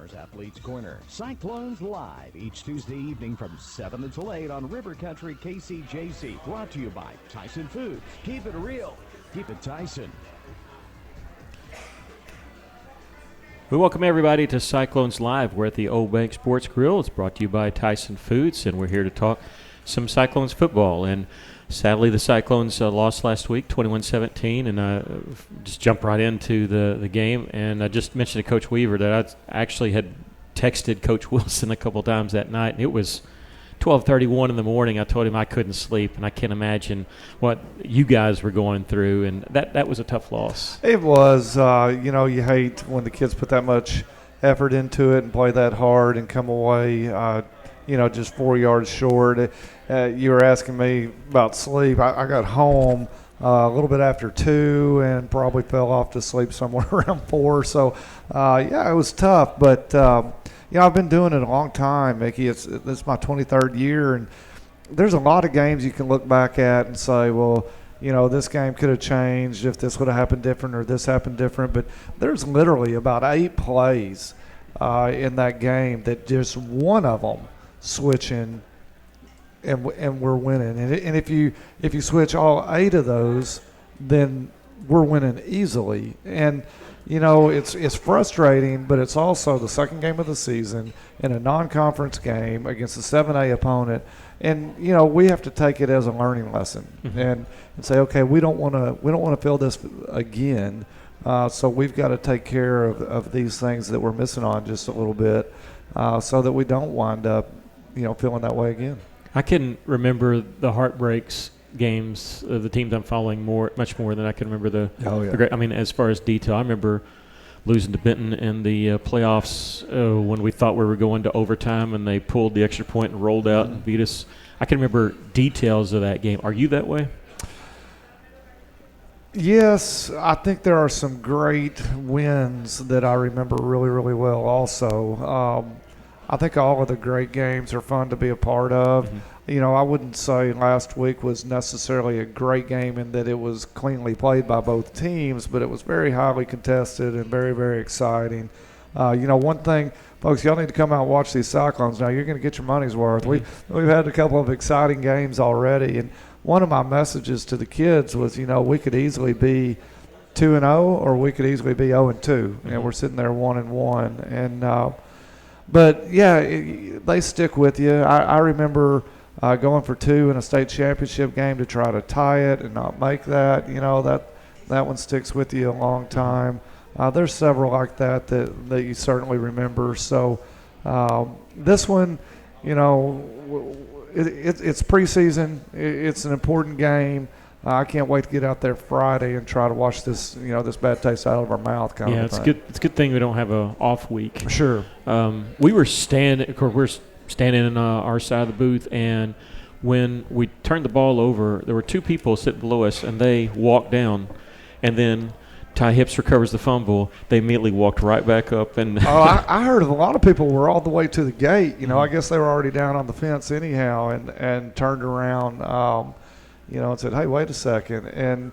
Stars Athletes Corner. Cyclones live each Tuesday evening from 7 until 8 on River Country KCJC. Brought to you by Tyson Foods. Keep it real. Keep it Tyson. We welcome everybody to Cyclones Live. We're at the Old Bank Sports Grill. It's brought to you by Tyson Foods, and we're here to talk some Cyclones football. And sadly, the Cyclones lost last week, 21-17, and just jump right into the game. And I just mentioned to Coach Weaver that I actually had texted Coach Wilson a couple times that night, and it was 12:31 in the morning. I told him I couldn't sleep, and I can't imagine what you guys were going through, and that was a tough loss. It was. You hate when the kids put that much effort into it and play that hard and come away, just 4 yards short. You were asking me about sleep. I got home a little bit after 2 and probably fell off to sleep somewhere around 4. So, it was tough, but I've been doing it a long time, Mickey. It's my 23rd year, and there's a lot of games you can look back at and say, well, this game could have changed if this would have happened different or this happened different. But there's literally about 8 plays in that game that just one of them switching and we're winning. And if you switch all 8 of those, then we're winning easily. And it's frustrating, but it's also the second game of the season in a non-conference game against a 7A opponent, and we have to take it as a learning lesson and say, okay, we don't want to feel this again, so we've got to take care of these things that we're missing on just a little bit, so that we don't wind up feeling that way again. I can remember the heartbreaks games of the teams I'm following much more than I can remember the great. I mean, as far as detail, I remember losing to Benton in the playoffs when we thought we were going to overtime and they pulled the extra point and rolled out and beat us. I can remember details of that game. Are you that way? Yes, I think there are some great wins that I remember really, really well also. I think all of the great games are fun to be a part of. I wouldn't say last week was necessarily a great game in that it was cleanly played by both teams, but it was very highly contested and very, very exciting. One thing, folks, y'all need to come out and watch these Cyclones now. You're going to get your money's worth. We've had a couple of exciting games already, and one of my messages to the kids was, we could easily be 2-0 or we could easily be 0-2, and we're sitting there 1-1. And but they stick with you. I remember going for 2 in a state championship game to try to tie it and not make that. That one sticks with you a long time. There's several like that you certainly remember. So this one, it's preseason. It's an important game. I can't wait to get out there Friday and try to wash this, this bad taste out of our mouth. It's good. It's a good thing we don't have an off week. Sure. We were standing. Of course, we're standing in our side of the booth, and when we turned the ball over, there were 2 people sitting below us, and they walked down, and then Ty Hips recovers the fumble. They immediately walked right back up, and I heard of a lot of people were all the way to the gate. I guess they were already down on the fence anyhow, and turned around. And said, hey, wait a second. And,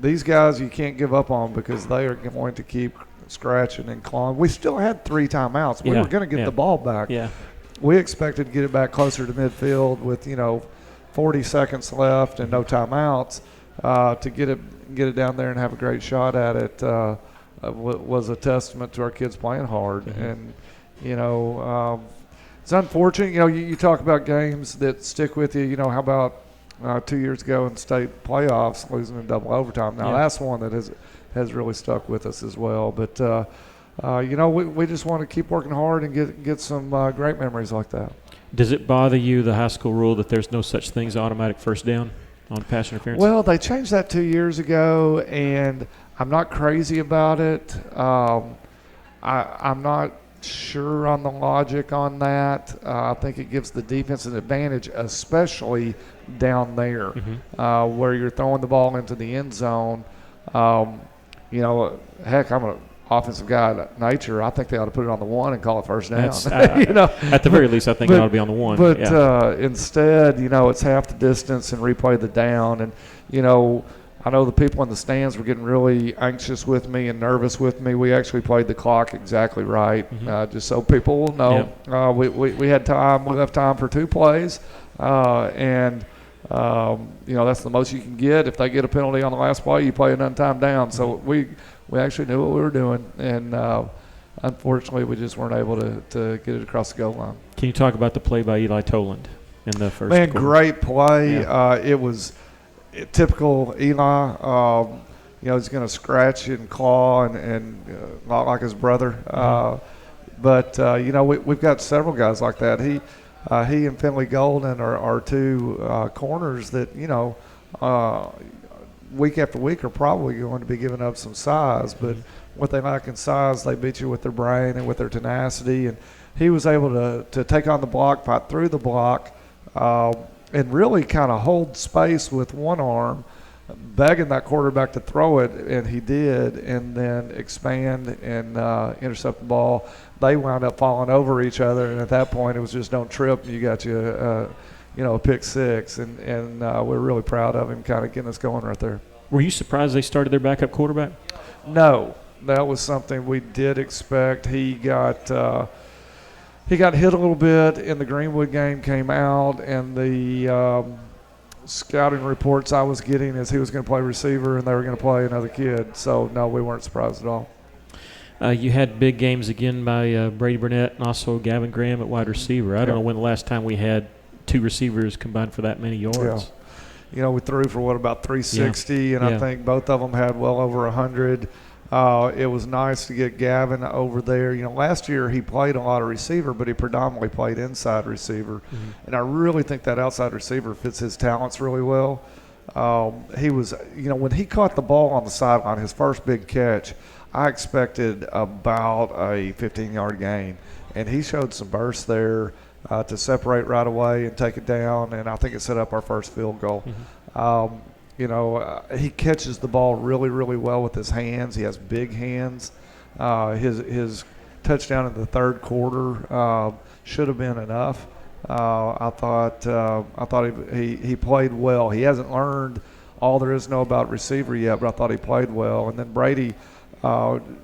these guys you can't give up on because they are going to keep scratching and clawing. We still had 3 timeouts. We were going to get the ball back. Yeah. We expected to get it back closer to midfield with, 40 seconds left and no timeouts to get it down there and have a great shot at it was a testament to our kids playing hard. And, it's unfortunate. You talk about games that stick with you. How about 2 years ago in state playoffs, losing in double overtime. Now that's one that has really stuck with us as well. But we just want to keep working hard and get some great memories like that. Does it bother you, the high school rule, that there's no such thing as automatic first down on pass interference? Well, they changed that 2 years ago, and I'm not crazy about it. I'm not sure on the logic on that. I think it gives the defense an advantage, especially down there where you're throwing the ball into the end zone. Heck, I'm an offensive guy at nature. I think they ought to put it on the 1 and call it first down. At the very least, I think it ought to be on the 1. But instead, it's half the distance and replay the down. And, I know the people in the stands were getting really anxious with me and nervous with me. We actually played the clock exactly right, just so people will know. Yeah. We had time. We left time for 2 plays, and that's the most you can get. If they get a penalty on the last play, you play an untimed down. So we actually knew what we were doing, and unfortunately, we just weren't able to get it across the goal line. Can you talk about the play by Eli Toland in the first Man, quarter? great play. Yeah. It was typical Eli. He's going to scratch and claw and not like his brother. But we've got several guys like that. He and Finley Golden are 2 corners that, week after week are probably going to be giving up some size. But what they lack in size, they beat you with their brain and with their tenacity. And he was able to take on the block, fight through the block, and really kind of hold space with one arm, begging that quarterback to throw it, and he did, and then expand and intercept the ball. They wound up falling over each other, and at that point it was just don't trip, and you got a pick 6, and we're really proud of him kind of getting us going right there. Were you surprised they started their backup quarterback? No, that was something we did expect. He got hit a little bit in the Greenwood game, came out, and the scouting reports I was getting is he was going to play receiver and they were going to play another kid. So, no, we weren't surprised at all. You had big games again by Brady Burnett and also Gavin Graham at wide receiver. I don't know when the last time we had 2 receivers combined for that many yards. Yeah. We threw for, about 360, and I think both of them had well over 100. It was nice to get Gavin over there. Last year he played a lot of receiver, but he predominantly played inside receiver. And I really think that outside receiver fits his talents really well. He was, when he caught the ball on the sideline, his first big catch, I expected about a 15-yard gain. And he showed some burst there to separate right away and take it down, and I think it set up our first field goal. He catches the ball really, really well with his hands. He has big hands. His touchdown in the third quarter should have been enough. I thought he played well. He hasn't learned all there is to know about receiver yet, but I thought he played well. And then Brady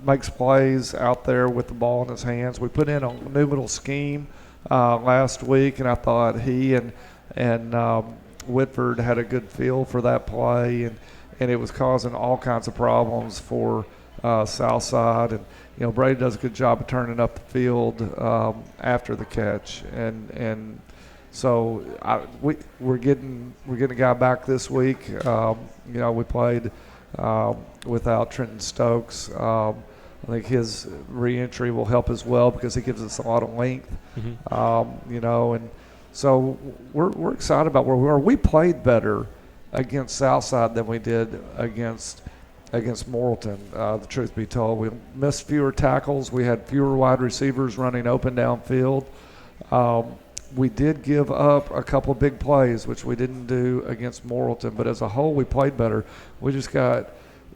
makes plays out there with the ball in his hands. We put in a new little scheme last week, and I thought he and Whitford had a good feel for that play, and it was causing all kinds of problems for Southside. And Brady does a good job of turning up the field after the catch, and so we're getting a guy back this week. We played without Trenton Stokes. I think his re-entry will help as well because he gives us a lot of length. And so we're excited about where we are. We played better against Southside than we did against Morrilton, the truth be told. We missed fewer tackles. We had fewer wide receivers running open downfield. We did give up a couple of big plays, which we didn't do against Morrilton. But as a whole, we played better. We just got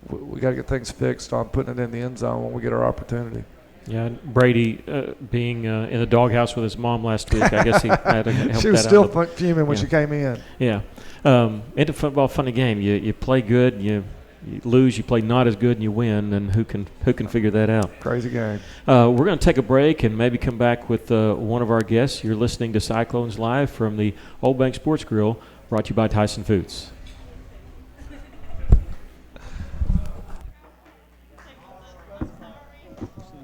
to get things fixed on putting it in the end zone when we get our opportunity. Yeah, Brady being in the doghouse with his mom last week, I guess he had to help that out. She was still fuming when she came in. Yeah. Into football, funny game. You play good, you lose, you play not as good, and you win, and who can figure that out? Crazy game. We're going to take a break and maybe come back with one of our guests. You're listening to Cyclones Live from the Old Bank Sports Grill, brought to you by Tyson Foods.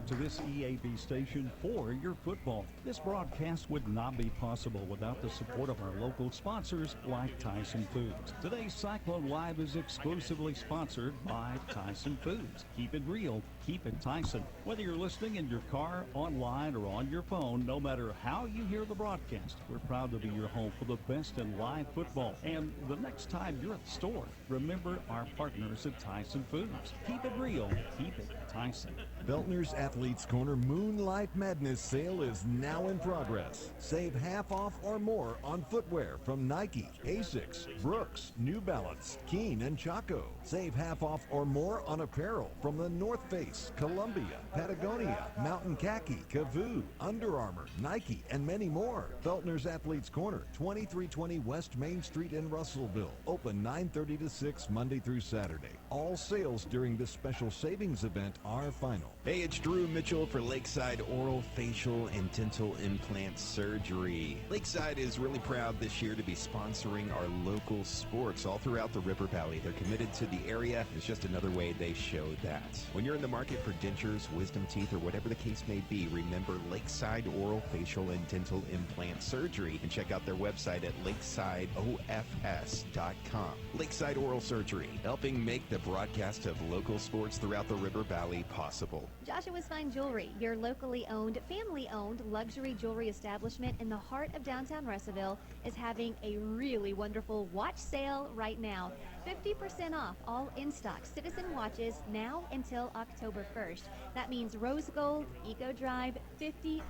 To this EAB station for your football. This broadcast would not be possible without the support of our local sponsors like Tyson Foods. Today's Cyclone Live is exclusively sponsored by Tyson Foods. Keep it real, keep it Tyson. Whether you're listening in your car, online, or on your phone, no matter how you hear the broadcast, we're proud to be your home for the best in live football. And the next time you're at the store, remember our partners at Tyson Foods. Keep it real, keep it Tyson. Beltner's Athletes Corner Moonlight Madness sale is now in progress. Save half off or more on footwear from Nike, Asics, Brooks, New Balance, Keen, and Chaco. Save half off or more on apparel from the North Face, Columbia, Patagonia, Mountain Khaki, Kavoo, Under Armour, Nike, and many more. Feltner's Athletes Corner, 2320 West Main Street in Russellville. Open 9:30 to 6 Monday through Saturday. All sales during this special savings event are final. Hey, it's Drew Mitchell for Lakeside Oral, Facial, and Dental Implant Surgery. Lakeside is really proud this year to be sponsoring our local sports all throughout the River Valley. They're committed to the area. It's just another way they show that. When you're in the market for dentures, wisdom teeth, or whatever the case may be, remember Lakeside Oral, Facial, and Dental Implant Surgery, and check out their website at lakesideofs.com. Lakeside Oral Surgery, helping make the broadcast of local sports throughout the River Valley possible. Joshua's Fine Jewelry, your locally owned, family-owned luxury jewelry establishment in the heart of downtown Russellville, is having a really wonderful watch sale right now. 50% off all in-stock Citizen watches now until October 1st. That means Rose Gold, Eco Drive, 50%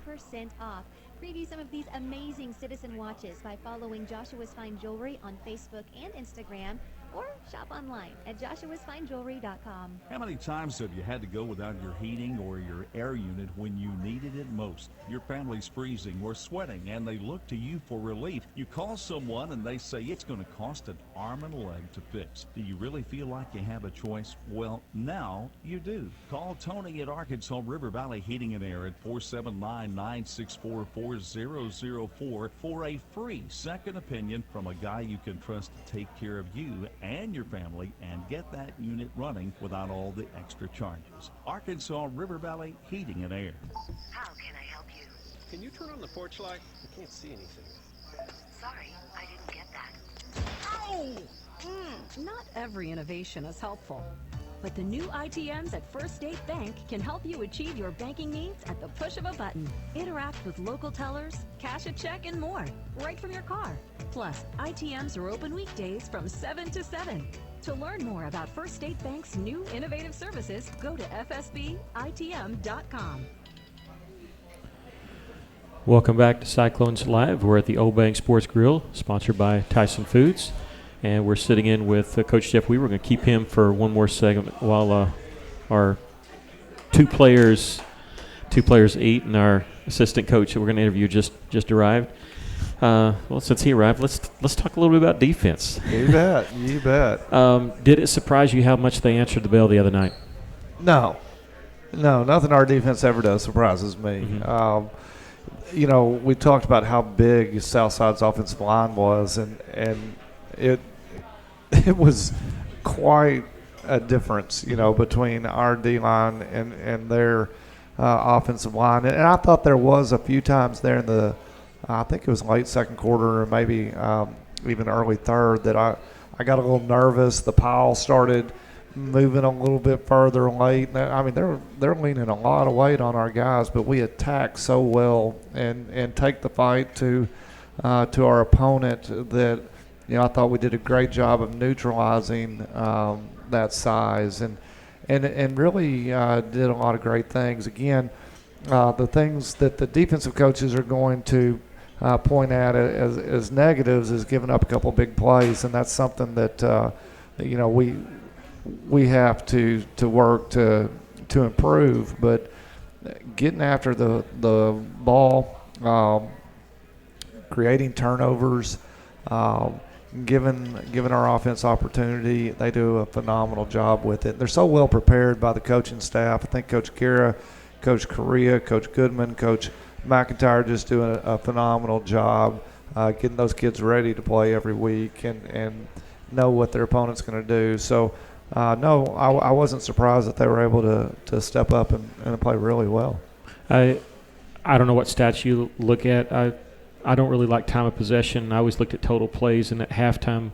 off. Preview some of these amazing Citizen watches by following Joshua's Fine Jewelry on Facebook and Instagram, or shop online at joshuasfinejewelry.com. How many times have you had to go without your heating or your air unit when you needed it most? Your family's freezing or sweating and they look to you for relief. You call someone and they say it's going to cost an arm and a leg to fix. Do you really feel like you have a choice? Well, now you do. Call Tony at Arkansas River Valley Heating and Air at 479-964-4004 for a free second opinion from a guy you can trust to take care of you and your family and get that unit running without all the extra charges. Arkansas River Valley Heating and Air. How can I help you? Can you turn on the porch light? I can't see anything. Sorry, I didn't get that. Ow! Not every innovation is helpful, but the new ITMs at First State Bank can help you achieve your banking needs at the push of a button. Interact with local tellers, cash a check, and more, right from your car. Plus, ITMs are open weekdays from 7 to 7. To learn more about First State Bank's new innovative services, go to fsbitm.com. Welcome back to Cyclones Live. We're at the Old Bank Sports Grill, sponsored by Tyson Foods. And we're sitting in with Coach Jeff Weaver. We're going to keep him for one more segment while our two players eat, and our assistant coach that we're going to interview just arrived. Well, since he arrived, let's talk a little bit about defense. You bet. You bet. Did it surprise you how much they answered the bell the other night? No, nothing our defense ever does surprises me. Mm-hmm. We talked about how big Southside's offensive line was, and it was quite a difference, between our D-line and their offensive line. And I thought there was a few times there in the, I think it was late second quarter or maybe even early third, that I got a little nervous. The pile started moving a little bit further late. I mean, they're leaning a lot of weight on our guys, but we attack so well and take the fight to our opponent that, I thought we did a great job of neutralizing that size and really did a lot of great things. Again, the things that the defensive coaches are going to point at as negatives is giving up a couple big plays, and that's something that we have to work to improve. But getting after the ball, creating turnovers, Given our offense opportunity, they do a phenomenal job with it. They're so well prepared by the coaching staff. I think Coach Kira, Coach Correa, Coach Goodman, Coach McIntyre just doing a phenomenal job getting those kids ready to play every week and know what their opponent's going to do. So, no, I wasn't surprised that they were able to step up and play really well. I don't know what stats you look at. I don't really like time of possession. I always looked at total plays, and at halftime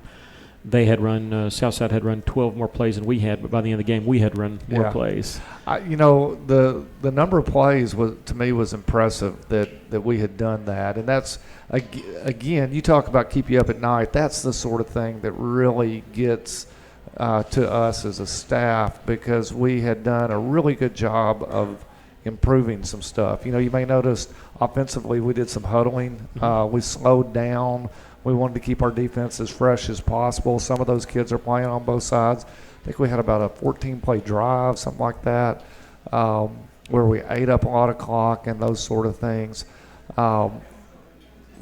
they had run Southside had run 12 more plays than we had, but by the end of the game we had run more plays. The number of plays to me was impressive that we had done that, and that's again, you talk about keep you up at night. That's the sort of thing that really gets to us as a staff, because we had done a really good job of improving some stuff. You know, you may notice offensively we did some huddling. We slowed down. We wanted to keep our defense as fresh as possible. Some of those kids are playing on both sides. I think we had about a 14-play drive, something like that, where we ate up a lot of clock and those sort of things.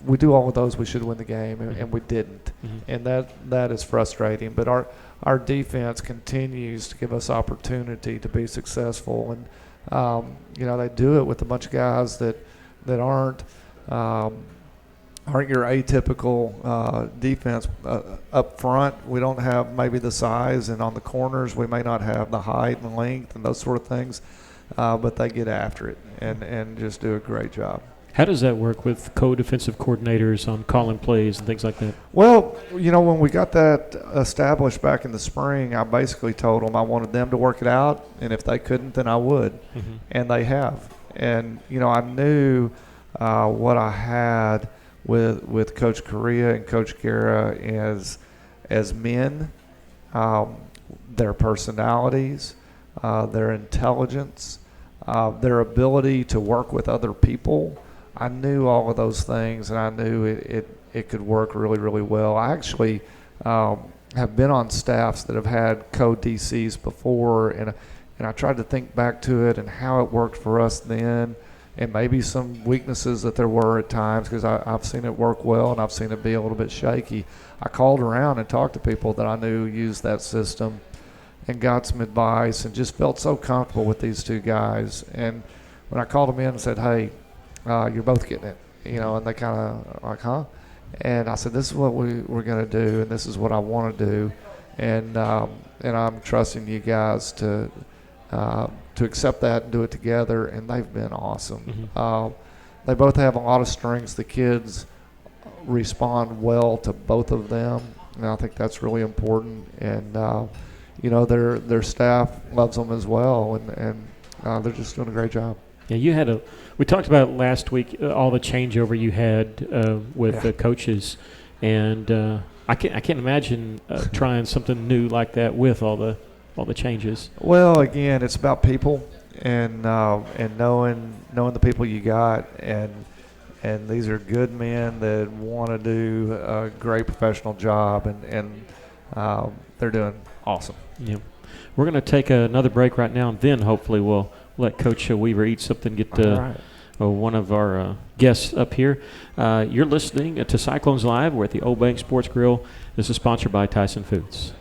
We do all of those, we should win the game, and we didn't. And that is frustrating. But our defense continues to give us opportunity to be successful. And, you know, they do it with a bunch of guys that aren't your atypical defense. Up front, we don't have maybe the size, and on the corners, we may not have the height and length and those sort of things, but they get after it and just do a great job. How does that work with co-defensive coordinators on calling plays and things like that? Well, you know, when we got that established back in the spring, I basically told them I wanted them to work it out, and if they couldn't, then I would. And they have. And, you know, I knew what I had with Coach Correa and Coach Guerra as men, their personalities, their intelligence, their ability to work with other people. I knew all of those things, and I knew it could work really, really well. I actually have been on staffs that have had co-DCs before, and I tried to think back to it and how it worked for us then, and maybe some weaknesses that there were at times, because I've seen it work well and I've seen it be a little bit shaky. I called around and talked to people that I knew used that system and got some advice and just felt so comfortable with these two guys. And when I called them in and said, hey, you're both getting it, you know, and they kind of like, huh? And I said, this is what we're going to do, and this is what I want to do. And I'm trusting you guys to accept that and do it together, and they've been awesome. They both have a lot of strengths. The kids respond well to both of them, and I think that's really important. And you know, their staff loves them as well, and they're just doing a great job. Yeah, we talked about last week all the changeover you had with the coaches, and I can't imagine trying something new like that with all the changes. Well, again, it's about people and knowing the people you got, and these are good men that want to do a great professional job, and they're doing awesome. Yeah, we're going to take another break right now, and then hopefully we'll let Coach Weaver eat something, get one of our guests up here. You're listening to Cyclones Live. We're at the Old Bank Sports Grill. This is sponsored by Tyson Foods.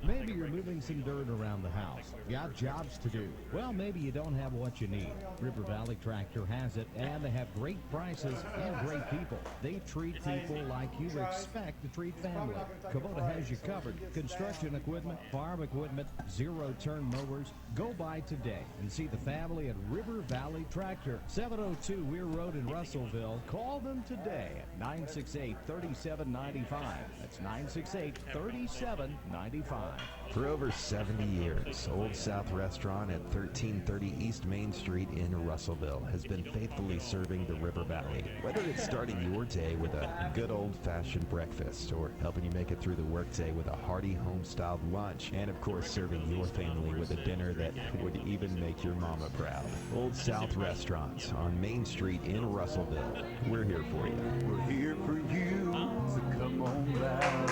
Maybe you're moving some dirt around the house. Got jobs to do. Well, maybe you don't have what you need. River Valley Tractor has it, and they have great prices and great people. They treat people like you expect to treat family. Kubota has you covered. Construction equipment, farm equipment, zero-turn mowers. Go by today and see the family at River Valley Tractor, 702 Weir Road in Russellville. Call them today at 968-3795. That's 968-3795. For over 70 years, Old South Restaurant at 1330 East Main Street in Russellville has been faithfully serving the River Valley. Whether it's starting your day with a good old-fashioned breakfast or helping you make it through the workday with a hearty home-styled lunch, and of course serving your family with a dinner that would even make your mama proud. Old South Restaurant on Main Street in Russellville. We're here for you. We're here for you, so come on down.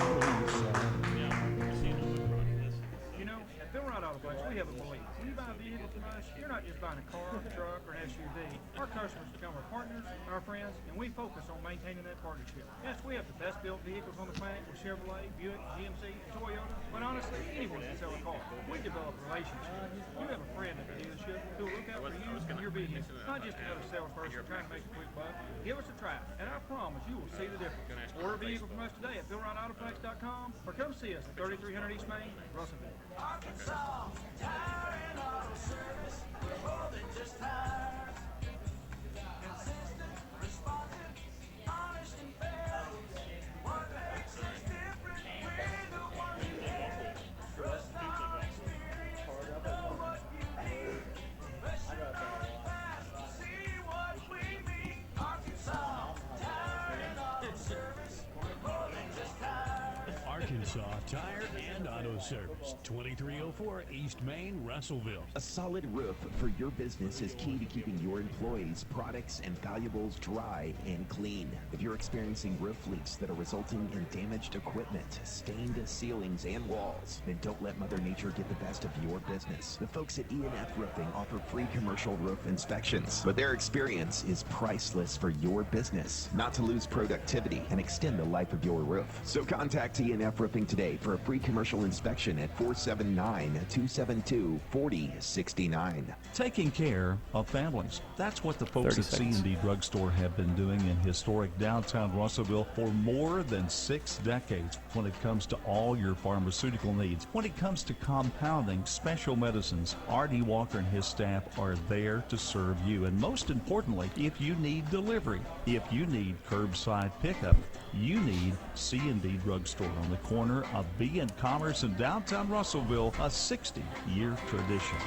We have a belief. When you buy a vehicle from us, you're not just buying a car, a truck, or an SUV. Our customers become our partners, our friends, and we focus on maintaining that partnership. Yes, we have the best built vehicles on the planet with Chevrolet, Buick, GMC, Toyota, but honestly, anyone can sell a car. We develop relationships. You have a friend at the dealership who will look out for you and your business, not just another salesperson trying to make a quick buck. Give us a try, and I promise you will see the difference. Order a vehicle from us today at BillWrightAutoplex.com or come see us at 3300 East Main, Russellville. Arkansas, tire and auto service, more than just tires. Consistent, responsive, honest and fair. What makes us different? We're the ones you get. Trust our experience, know what you need. Professional, fast, see what we mean. Arkansas, tire and auto service, more than just tires. Arkansas Tire and Auto Service, 2304 East Main, Russellville. A solid roof for your business is key to keeping your employees, products, and valuables dry and clean. If you're experiencing roof leaks that are resulting in damaged equipment, stained ceilings, and walls, then don't let Mother Nature get the best of your business. The folks at E&F Roofing offer free commercial roof inspections, but their experience is priceless for your business, not to lose productivity and extend the life of your roof. So contact E&F Roofing today for a free commercial inspection at 479-272-4069. Taking care of families. That's what the folks 30 at seconds. C&D Drugstore have been doing in historic downtown Russellville for more than 6 decades when it comes to all your pharmaceutical needs. When it comes to compounding special medicines, R.D. Walker and his staff are there to serve you. And most importantly, if you need delivery, if you need curbside pickup, you need C&D Drugstore on the corner of B and Commerce in downtown Russellville, a 60-year tradition.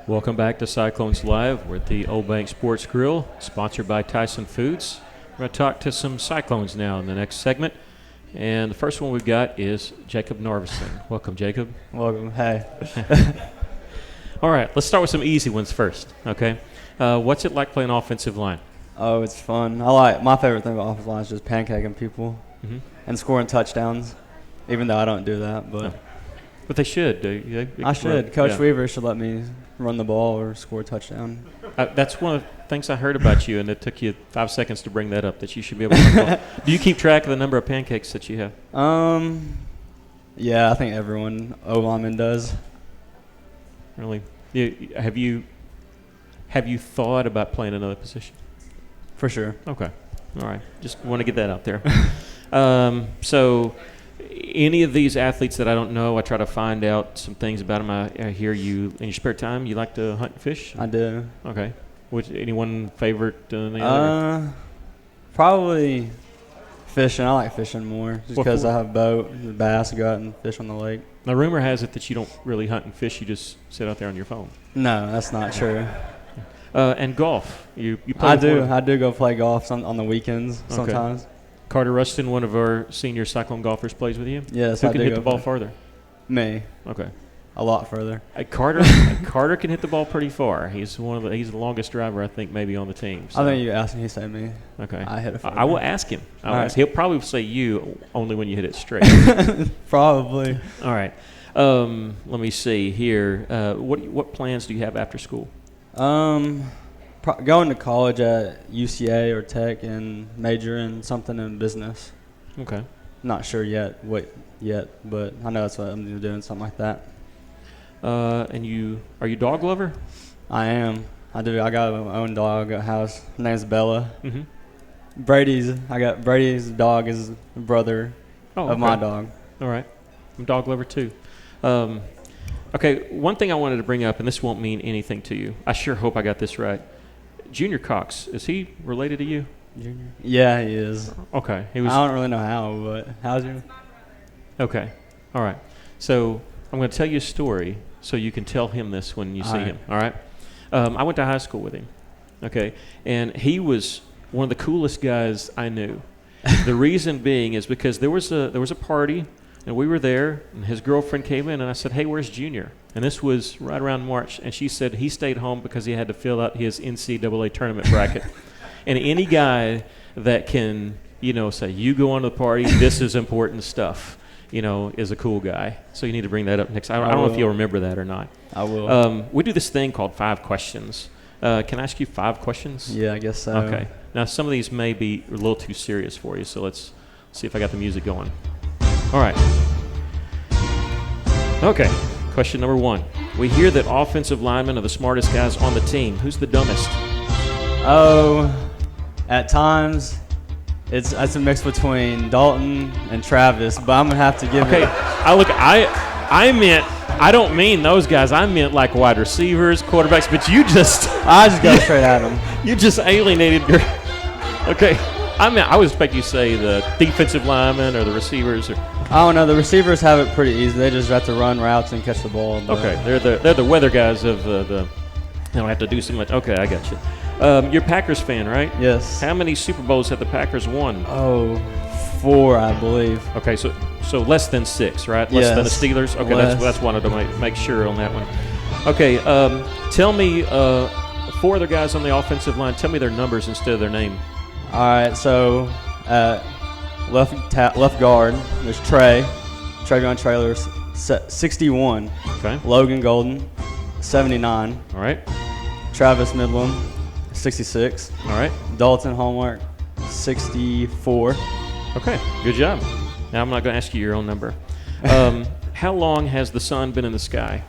Welcome back to Cyclones Live. We're at the Old Bank Sports Grill, sponsored by Tyson Foods. We're going to talk to some Cyclones now in the next segment. And the first one we've got is Jacob Narvison. Welcome, Jacob. Welcome. Hey. All right, let's start with some easy ones first, okay? What's it like playing offensive line? Oh, it's fun. My favorite thing about offensive line is just pancaking people and scoring touchdowns, even though I don't do that. But But they should. I should. Coach Weaver should let me run the ball or score a touchdown. That's one of the things I heard about you, and it took you 5 seconds to bring that up, that you should be able to run the ball. Do you keep track of the number of pancakes that you have? Yeah, I think everyone O-lineman does. Really? Have you thought about playing another position? For sure. Okay. All right. Just want to get that out there. So any of these athletes that I don't know, I try to find out some things about them. I hear you, in your spare time, you like to hunt and fish? I do. Okay. Anyone favorite than the other? Probably fishing. I like fishing more just because I have a boat and bass to go out and fish on the lake. Now, rumor has it that you don't really hunt and fish. You just sit out there on your phone. No, that's not true. And golf. You play I do. I do go play golf on the weekends sometimes. Okay. Carter Rustin, one of our senior Cyclone golfers, plays with you? Yes, Who I can do hit go the ball play. farther? Me. Okay. A lot further. Carter can hit the ball pretty far. He's he's the longest driver, I think, maybe on the team. So. I think you asked him, he said me. Okay. I hit it further. I will ask him. He'll probably say you only when you hit it straight. Probably. All right. Let me see here. What plans do you have after school? Going to college at UCA or Tech and major in something in business. Okay. Not sure yet, but I know that's what I'm doing, something like that. And are you a dog lover? I am. I do. I got my own dog at house. Her name's Bella. Mm-hmm. Brady's dog is the brother of my dog. All right. I'm a dog lover too. Okay, one thing I wanted to bring up, and this won't mean anything to you. I sure hope I got this right. Junior Cox, is he related to you? Junior? Yeah, he is. Okay. I don't really know how, but how's you? Okay. All right. So I'm going to tell you a story so you can tell him this when you see him. All right? I went to high school with him. Okay. And he was one of the coolest guys I knew. The reason being is because there was a party, and we were there, and his girlfriend came in, and I said, "Hey, where's Junior?" And this was right around March, and she said he stayed home because he had to fill out his NCAA tournament bracket. And any guy that can, say, you go on to the party, this is important stuff, is a cool guy. So you need to bring that up next. I don't know if you'll remember that or not. I will. We do this thing called 5 questions. Can I ask you 5 questions? Yeah, I guess so. Okay. Now, some of these may be a little too serious for you, so let's see if I got the music going. All right. Okay. Question number 1. We hear that offensive linemen are the smartest guys on the team. Who's the dumbest? Oh, at times, it's a mix between Dalton and Travis, but I'm gonna have to give it. Okay. I don't mean those guys. I meant like wide receivers, quarterbacks. But I just go straight at them. You just alienated your. Okay. I would expect you to say the defensive linemen or the receivers or. I don't know. The receivers have it pretty easy. They just have to run routes and catch the ball. Okay, they're the weather guys of the. They don't have to do so much. Okay, I got you. You're a Packers fan, right? Yes. How many Super Bowls have the Packers won? Oh, 4, I believe. Okay, so less than 6, right? Less than the Yes. Steelers? Okay, that's wanted to make sure on that one. Okay, tell me 4 other guys on the offensive line. Tell me their numbers instead of their name. All right, so left guard, there's Travion Trailers, 61. Okay. Logan Golden, 79. All right. Travis Midlam, 66. All right. Dalton Hallmark, 64. Okay, good job. Now I'm not going to ask you your own number. How long has the sun been in the sky?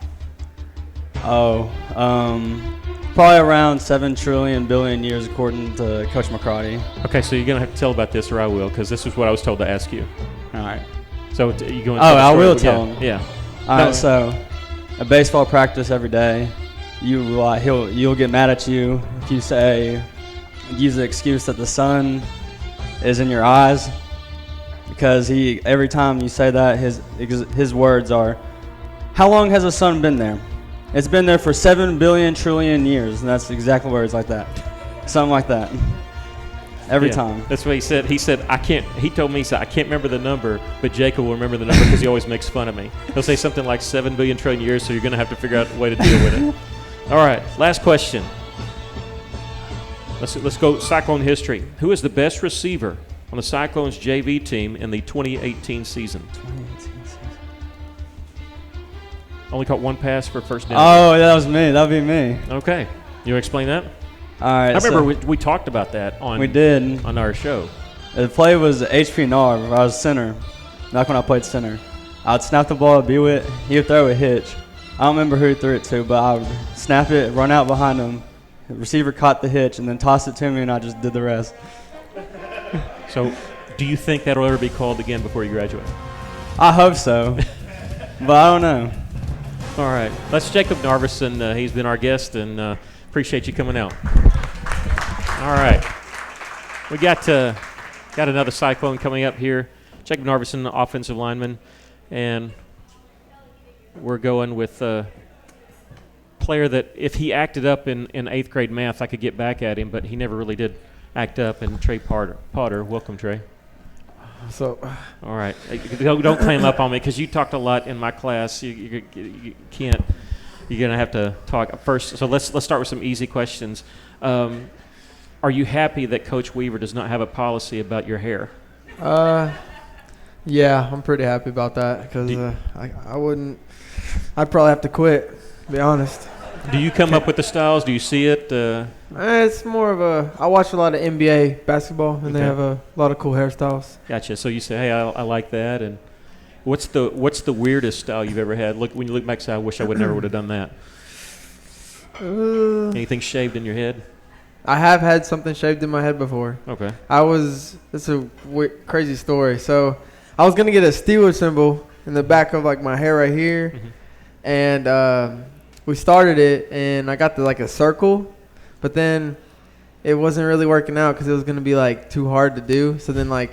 Probably around 7 trillion billion years, according to Coach McCarty. Okay, so you're going to have to tell about this, or I will, because this is what I was told to ask you. All right. So you going? I will tell him. Yeah. All right. So, a baseball practice every day. You'll get mad at you if you use the excuse that the sun is in your eyes, because every time you say that, his words are, "How long has the sun been there?" It's been there for 7 billion trillion years, and that's exactly words like that. Something like that. Every time. That's what he said. He said, I can't, he told me, he said, I can't remember the number, but Jacob will remember the number because he always makes fun of me. He'll say something like 7 billion trillion years, so you're going to have to figure out a way to deal with it. All right, last question. Let's go Cyclone history. Who is the best receiver on the Cyclones JV team in the 2018 season? 2018 season. Only caught 1 pass for first down. Oh, that was me. That would be me. Okay. You want to explain that? All right. I remember we talked about that on our show. The play was HP Narv. I was center. Back when I played center. I would snap the ball to Bewit. He would throw a hitch. I don't remember who he threw it to, but I would snap it, run out behind him. The receiver caught the hitch and then tossed it to me, and I just did the rest. So, do you think that'll ever be called again before you graduate? I hope so, but I don't know. All right. That's Jacob Narvison. He's been our guest, and appreciate you coming out. All right. We got another Cyclone coming up here. Jacob Narvison, offensive lineman, and we're going with a player that if he acted up in 8th grade math, I could get back at him, but he never really did act up, and Trey Potter. Welcome, Trey. So, all right. Don't clam up on me because you talked a lot in my class. You can't. You're gonna have to talk first. So let's start with some easy questions. Are you happy that Coach Weaver does not have a policy about your hair? Yeah, I'm pretty happy about that because I wouldn't. I'd probably have to quit. To be honest. Do you come up with the styles? Do you see it? It's more of I watch a lot of NBA basketball, and they have a lot of cool hairstyles. Gotcha. So you say, hey, I like that. And what's the weirdest style you've ever had? When you look back, say, I wish I never would have done that. Anything shaved in your head? I have had something shaved in my head before. Okay. It's a crazy story. So I was gonna get a Steelers symbol in the back of like my hair right here, and we started it, and I got a circle, but then it wasn't really working out because it was going to be, too hard to do. So then, it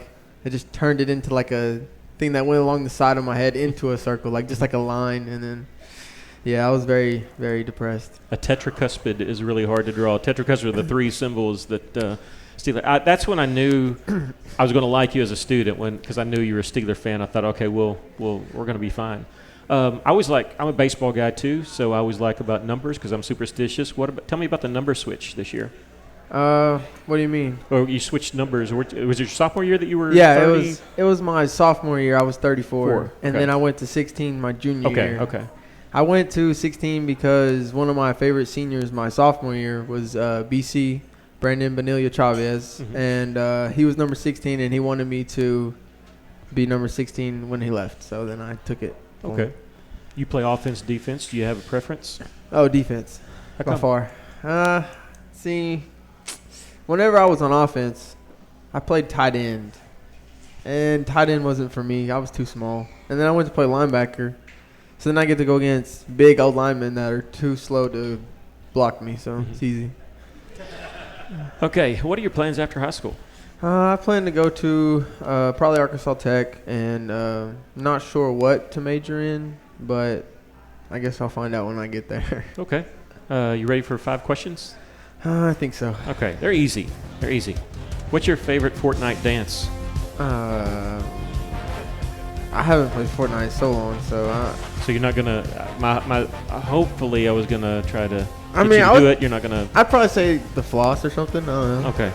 just turned it into, a thing that went along the side of my head into a circle, just like a line. And then, yeah, I was very, very depressed. A tetracuspid is really hard to draw. Tetracuspid are the 3 symbols that Steeler. That's when I knew I was going to like you as a student because I knew you were a Steeler fan. I thought, okay, we're going to be fine. I'm a baseball guy too, so I always like about numbers because I'm superstitious. Tell me about the number switch this year. What do you mean? Or you switched numbers. Was it your sophomore year that you were? Yeah, 30? It was my sophomore year. I was 34, okay. And then I went to 16 my junior year. Okay. I went to 16 because one of my favorite seniors my sophomore year was BC Brandon Benillia Chavez, and he was number 16, and he wanted me to be number 16 when he left. So then I took it. Okay. You play offense, defense. Do you have a preference? Oh, defense. By far. See, whenever I was on offense, I played tight end. And tight end wasn't for me. I was too small. And then I went to play linebacker. So then I get to go against big old linemen that are too slow to block me. So it's easy. Okay. What are your plans after high school? I plan to go to probably Arkansas Tech, and not sure what to major in, but I guess I'll find out when I get there. Okay. You ready for 5 questions? I think so. Okay. They're easy. What's your favorite Fortnite dance? I haven't played Fortnite in so long, so. So you're not gonna. Hopefully, I was gonna try to. I mean, do it. You're not gonna. I'd probably say the Floss or something. I don't know. Okay.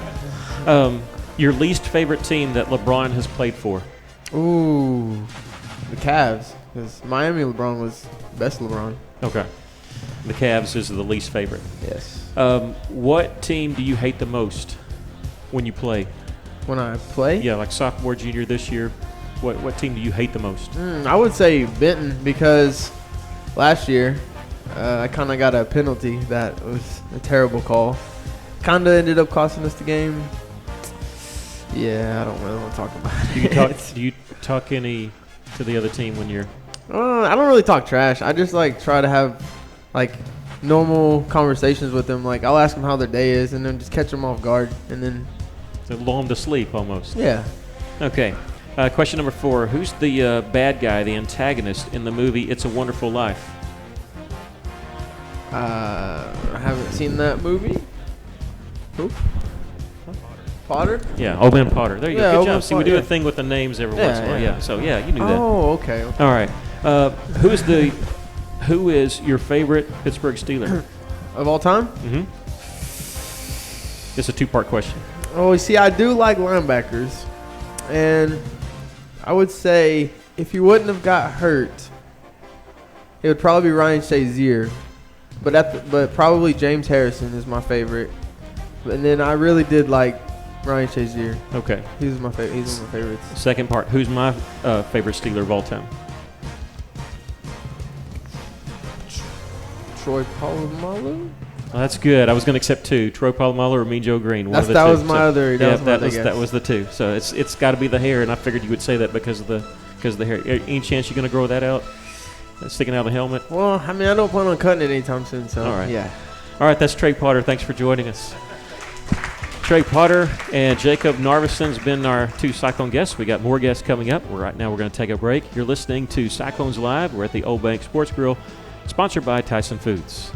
Your least favorite team that LeBron has played for? Ooh, the Cavs, because Miami LeBron was best LeBron. Okay. The Cavs is the least favorite. Yes. What team do you hate the most when you play? When I play? Yeah, like sophomore, junior this year. What team do you hate the most? I would say Benton, because last year I kind of got a penalty that was a terrible call. Kind of ended up costing us the game. Yeah, I don't really want to talk about it. Do you talk any to the other team when you're? I don't really talk trash. I just try to have normal conversations with them. Like I'll ask them how their day is, and then just catch them off guard, and then lull them to sleep almost. Yeah. Okay. Question number 4: Who's the bad guy, the antagonist in the movie "It's a Wonderful Life"? I haven't seen that movie. Who? Potter? Yeah, Old Man Potter. There you go. Good job. See, we do yeah. a thing with the names every once in a while. Yeah. So yeah, you knew that. Oh, okay. All right. Who is your favorite Pittsburgh Steeler of all time? Mm-hmm. It's a 2-part question. Oh, see, I do like linebackers, and I would say if he wouldn't have got hurt, it would probably be Ryan Shazier, but probably James Harrison is my favorite. And then I really did like Ryan Shazier. Okay. He's one of my favorites. Second part. Who's my favorite Steeler of all time? Troy Polamalu. Well, that's good. I was going to accept 2. Troy Polamalu or Mean Joe Green. One of the that two. Was my other. Yeah, that was the 2. So it's got to be the hair, and I figured you would say that because of the hair. Any chance you're going to grow that out? Sticking out of the helmet? Well, I mean, I don't plan on cutting it anytime soon. So all right. Yeah. All right. That's Trey Potter. Thanks for joining us. Trey Potter and Jacob Narvison's been our 2 Cyclone guests. We got more guests coming up. Right now we're going to take a break. You're listening to Cyclones Live. We're at the Old Bank Sports Grill, sponsored by Tyson Foods.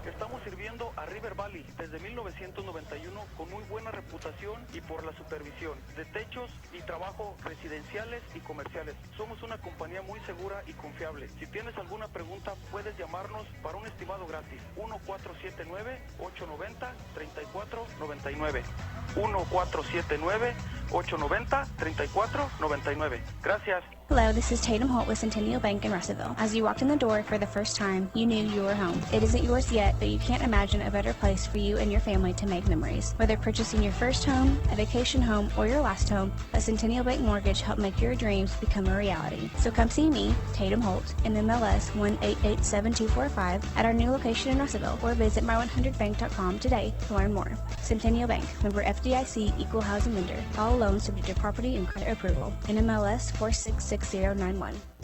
Estamos sirviendo a River Valley desde 1991 con muy buena reputación y por la supervisión de techos y trabajo residenciales y comerciales. Somos una compañía muy segura y confiable. Si tienes alguna pregunta, puedes llamarnos para un estimado gratis. 1479-890-3499. 1479-890-3499. Gracias. Hello, this is Tatum Holt with Centennial Bank in Russellville. As you walked in the door for the first time, you knew you were home. It isn't yours yet, but you can't imagine a better place for you and your family to make memories. Whether purchasing your first home, a vacation home, or your last home, a Centennial Bank mortgage helped make your dreams become a reality. So come see me, Tatum Holt, in MLS 1887245 at our new location in Russellville, or visit my100bank.com today to learn more. Centennial Bank, member FDIC, equal housing lender. All loans subject to property and credit approval. NMLS 466091.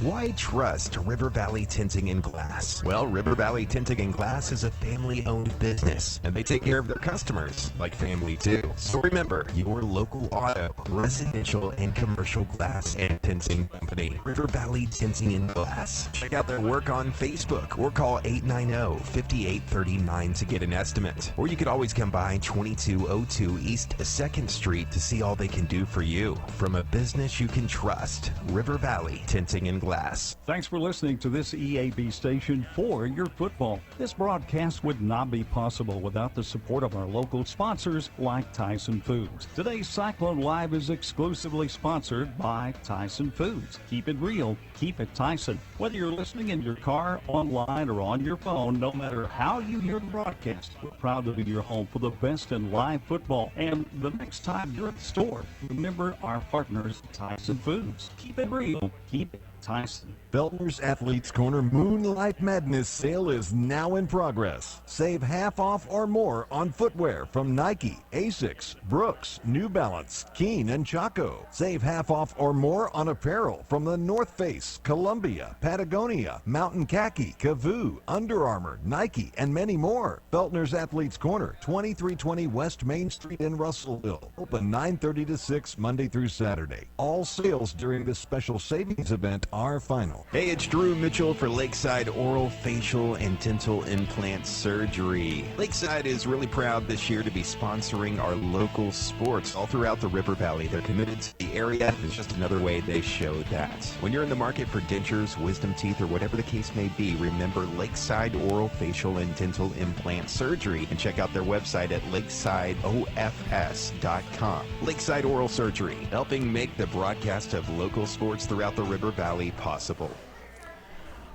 Why trust River Valley Tinting and Glass? Well, River Valley Tinting and Glass is a family-owned business, and they take care of their customers like family too. So remember, your local auto, residential, and commercial glass and tinting company, River Valley Tinting and Glass. Check out their work on Facebook or call 890-5839 to get an estimate. Or you could always come by 2202 East 2nd Street to see all they can do for you. From a business you can trust, River Valley Tinting and Glass. Thanks for listening to this EAB station for your football. This broadcast would not be possible without the support of our local sponsors like Tyson Foods. Today's Cyclone Live is exclusively sponsored by Tyson Foods. Keep it real, keep it Tyson. Whether you're listening in your car, online, or on your phone, no matter how you hear the broadcast, we're proud to be your home for the best in live football. And the next time you're at the store, remember our partners, Tyson Foods. Keep it real, keep it Tyson. Feltner's Athletes Corner Moonlight Madness sale is now in progress. Save half off or more on footwear from Nike, Asics, Brooks, New Balance, Keen, and Chaco. Save half off or more on apparel from the North Face, Columbia, Patagonia, Mountain Khaki, Kavoo, Under Armour, Nike, and many more. Feltner's Athletes Corner, 2320 West Main Street in Russellville. Open 9:30 to 6 Monday through Saturday. All sales during this special savings event are final. Hey, it's Drew Mitchell for Lakeside Oral, Facial, and Dental Implant Surgery. Lakeside is really proud this year to be sponsoring our local sports all throughout the River Valley. They're committed to the area. It's just another way they show that. When you're in the market for dentures, wisdom teeth, or whatever the case may be, remember Lakeside Oral, Facial, and Dental Implant Surgery, and check out their website at lakesideofs.com. Lakeside Oral Surgery, helping make the broadcast of local sports throughout the River Valley possible.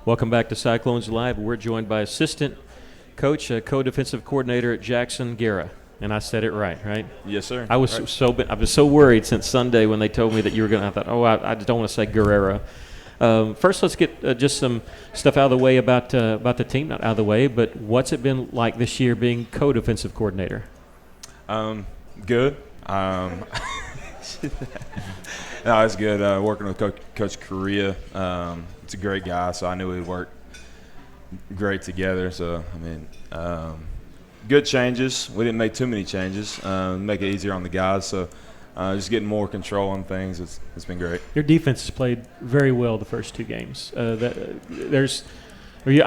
Welcome back to Cyclones Live. We're joined by assistant coach, co-defensive coordinator at Jackson, Guerra. And I said it right? Yes, sir. I was so worried since Sunday when they told me that you were going to. I thought, I just don't want to say Guerrera. First, let's get just some stuff out of the way about the team. Not out of the way, but what's it been like this year being co-defensive coordinator? Good. No, it's good. Working with Coach Correa. It's a great guy, so I knew we'd work great together. So, good changes. We didn't make too many changes. Make it easier on the guys. So, just getting more control on things. It's been great. Your defense has played very well the first two games. I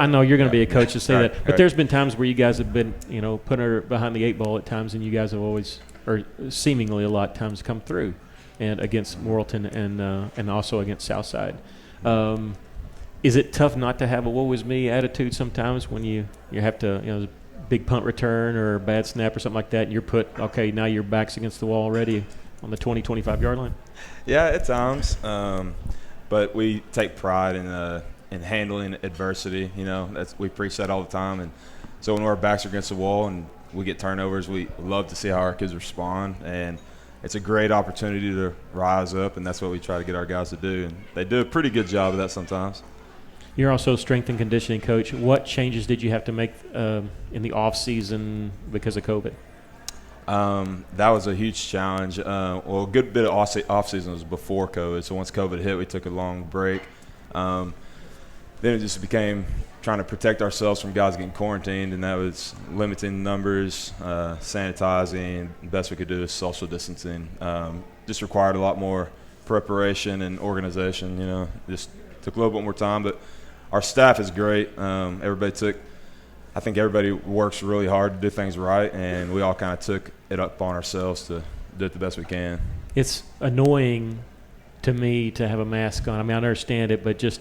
know you're going to be a coach to say that, but there's been times where you guys have been, putting her behind the eight ball at times, and you guys have always, or seemingly a lot of times, come through. And against Morrilton and also against Southside. Is it tough not to have a woe is me attitude sometimes when you have to, big punt return or a bad snap or something like that, and you're put, okay, now your back's against the wall already on the 20, 25-yard line? Yeah, at times. But we take pride in handling adversity. We preach that all the time. And so when our backs are against the wall and we get turnovers, we love to see how our kids respond. And it's a great opportunity to rise up, and that's what we try to get our guys to do. And they do a pretty good job of that sometimes. You're also a strength and conditioning coach. What changes did you have to make in the off season because of COVID? That was a huge challenge. A good bit of off season was before COVID. So once COVID hit, we took a long break. Then it just became trying to protect ourselves from guys getting quarantined, and that was limiting numbers, sanitizing. The best we could do is social distancing. Just required a lot more preparation and organization. Just took a little bit more time, but our staff is great. I think everybody works really hard to do things right, and we all kind of took it up on ourselves to do it the best we can. It's annoying to me to have a mask on. I understand it, but just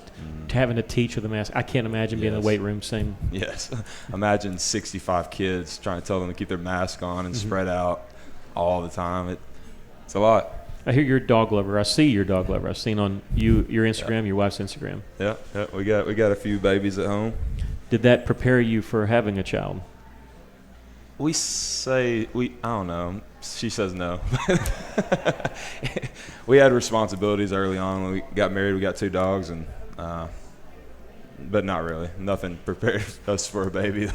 having to teach with a mask, I can't imagine being in the weight room saying. Yes. Imagine 65 kids trying to tell them to keep their mask on and spread out all the time. It's a lot. I hear you're a dog lover. I see you're a dog lover. I've seen on your Instagram, your wife's Instagram. Yeah. We got a few babies at home. Did that prepare you for having a child? I don't know. She says no. We had responsibilities early on. When we got married, we got 2 dogs, and but not really. Nothing prepared us for a baby.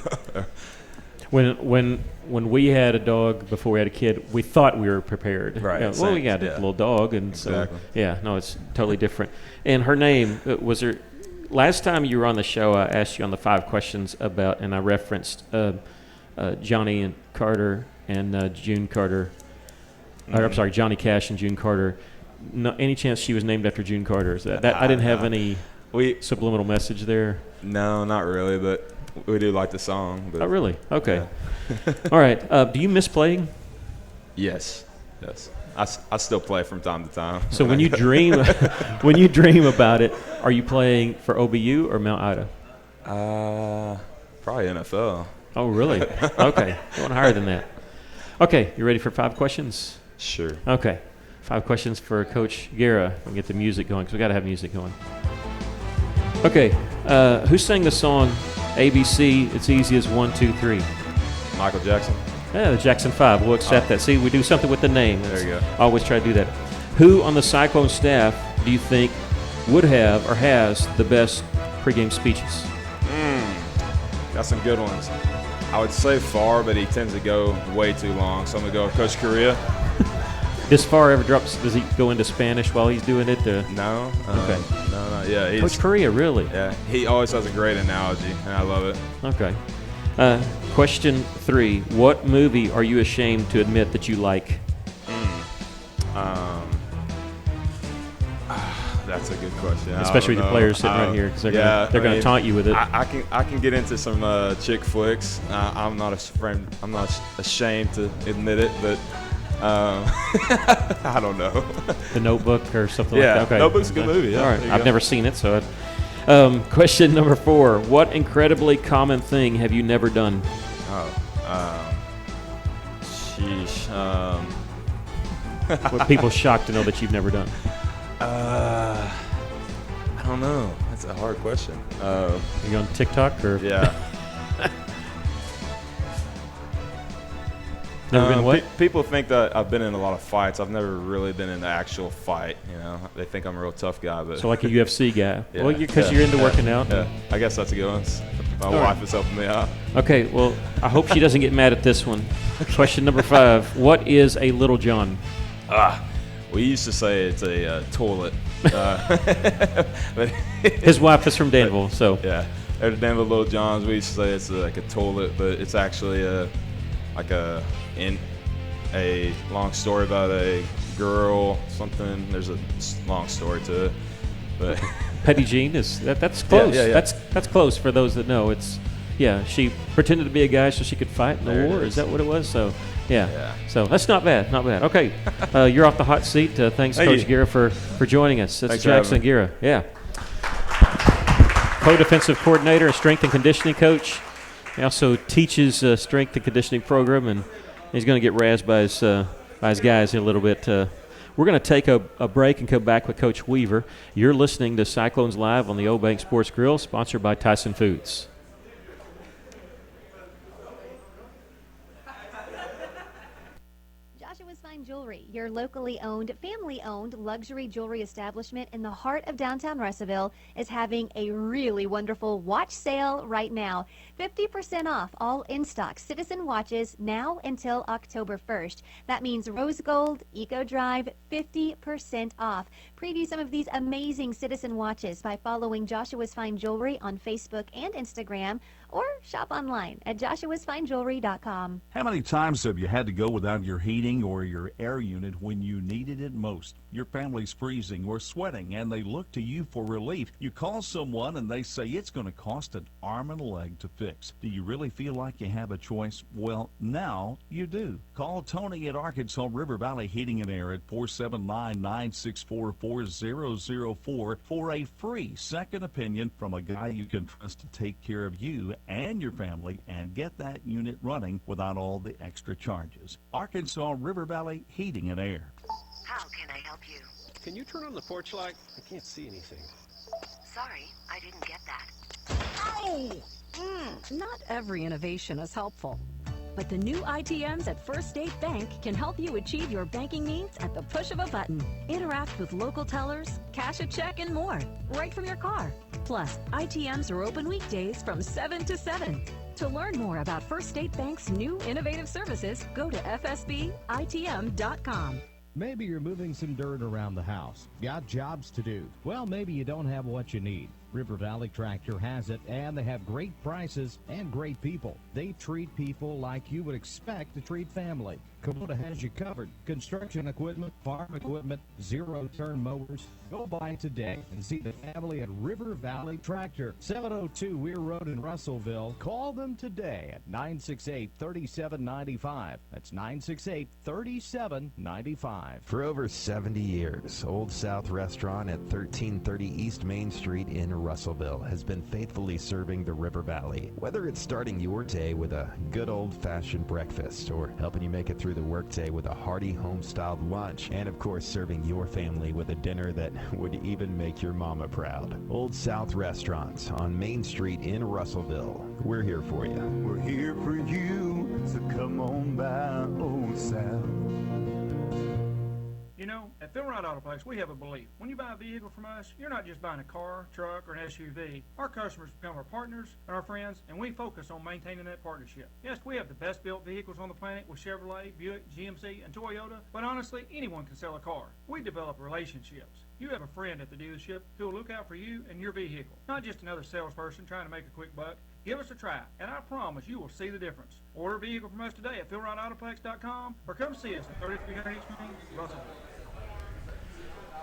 When we had a dog before we had a kid, we thought we were prepared. Right. We got a little dog, and exactly. It's totally different. And her name was her. Last time you were on the show, I asked you on the 5 questions about, and I referenced Johnny and Carter and June Carter. Or, I'm sorry, Johnny Cash and June Carter. No, any chance she was named after June Carter? Is that I didn't have any subliminal message there? No, not really, but we do like the song. But, oh, really? Okay. Yeah. All right. Do you miss playing? Yes. I still play from time to time. So when you dream about it, are you playing for OBU or Mount Ida? Probably NFL. Oh, really? Okay. Going higher than that. Okay. You ready for 5 questions? Sure. Okay. 5 questions for Coach Guerra. We'll get the music going because we got to have music going. Okay. Who sang the song ABC? It's easy as 1, 2, 3. Michael Jackson. Yeah, the Jackson 5. We'll accept that. See, we do something with the name. There you go. I always try to do that. Who on the Cyclone staff do you think would have or has the best pregame speeches? Got some good ones. I would say Farr, but he tends to go way too long. So I'm going to go with Coach Correa. Does Farr ever does he go into Spanish while he's doing it? No. Okay. No. Yeah. Coach Correa, really? Yeah. He always has a great analogy, and I love it. Okay. Question 3. What movie are you ashamed to admit That's a good question. Especially the players sitting right here, because they're going to taunt you with it. I can get into some chick flicks. I'm not ashamed to admit it, but I don't know. The Notebook or something yeah, like that. Okay. Notebook's a good movie. Yeah, all right, I've never seen it, so. Question number 4: what incredibly common thing have you never done? Sheesh. What people shocked to know that you've never done? I don't know. That's a hard question. Are you on TikTok or? Yeah. Never been what? People think that I've been in a lot of fights. I've never really been in the actual fight. You know, they think I'm a real tough guy, but so like a UFC guy. Yeah, well, because you're into working out. Yeah, I guess that's a good one. My wife is helping me out. Okay, well, I hope she doesn't get mad at this one. Question number 5: what is a Little John? We used to say it's a toilet. But his wife is from Danville, so yeah, there's Danville Little Johns. We used to say it's like a toilet, but it's actually a long story about a girl. Something. There's a long story to it, but Petty Jean is that's close. Yeah. That's close for those that know. It's she pretended to be a guy so she could fight in the war. Is that what it was? So. Yeah. So that's not bad. Not bad. Okay. You're off the hot seat. Thanks, Coach Guerra, for joining us. That's Jackson Guerra. Yeah. Co-defensive coordinator and strength and conditioning coach. He also teaches strength and conditioning program, and he's going to get razzed by his guys in a little bit. We're going to take a break and come back with Coach Weaver. You're listening to Cyclones Live on the Old Bank Sports Grill, sponsored by Tyson Foods. Jewelry, your locally owned, family-owned luxury jewelry establishment in the heart of downtown Russellville, is having a really wonderful watch sale right now. 50% off all in-stock Citizen watches now until October 1st. That means Rose Gold, Eco Drive, 50% off. Preview some of these amazing Citizen watches by following Joshua's Fine Jewelry on Facebook and Instagram, or shop online at joshuasfinejewelry.com. How many times have you had to go without your heating or your air unit when you needed it most? Your family's freezing or sweating, and they look to you for relief. You call someone, and they say it's going to cost an arm and a leg to fix. Do you really feel like you have a choice? Well, now you do. Call Tony at Arkansas River Valley Heating and Air at 479-964-4004 for a free second opinion from a guy you can trust to take care of you and your family and get that unit running without all the extra charges. Arkansas River Valley Heating and Air. How can I help you? Can you turn on the porch light? I can't see anything. Sorry, I didn't get that. Ow! Not every innovation is helpful, but the new ITMs at First State Bank can help you achieve your banking needs at the push of a button. Interact with local tellers, cash a check, and more, right from your car. Plus, ITMs are open weekdays from 7 to 7. To learn more about First State Bank's new innovative services, go to fsbitm.com. Maybe you're moving some dirt around the house. Got jobs to do. Well, maybe you don't have what you need. River Valley Tractor has it, and they have great prices and great people. They treat people like you would expect to treat family. Kubota has you covered. Construction equipment, farm equipment, zero-turn mowers. Go by today and see the family at River Valley Tractor, 702 Weir Road in Russellville. Call them today at 968-3795. That's 968-3795. For over 70 years, Old South Restaurant at 1330 East Main Street in Russellville has been faithfully serving the River Valley. Whether it's starting your day with a good old-fashioned breakfast or helping you make it through the workday with a hearty home-styled lunch, and of course serving your family with a dinner that would even make your mama proud. Old South Restaurants on Main Street in Russellville. We're here for you. We're here for you, so come on by Old South. You know, at Philwright Auto Place, we have a belief. When you buy a vehicle from us, you're not just buying a car, truck, or an SUV. Our customers become our partners and our friends, and we focus on maintaining that partnership. Yes, we have the best built vehicles on the planet with Chevrolet, Buick, GMC, and Toyota, but honestly, anyone can sell a car. We develop relationships. You have a friend at the dealership who will look out for you and your vehicle, not just another salesperson trying to make a quick buck. Give us a try, and I promise you will see the difference. Order a vehicle from us today at PhilWrightAutoplex.com or come see us at 3300 East Main, Russellville.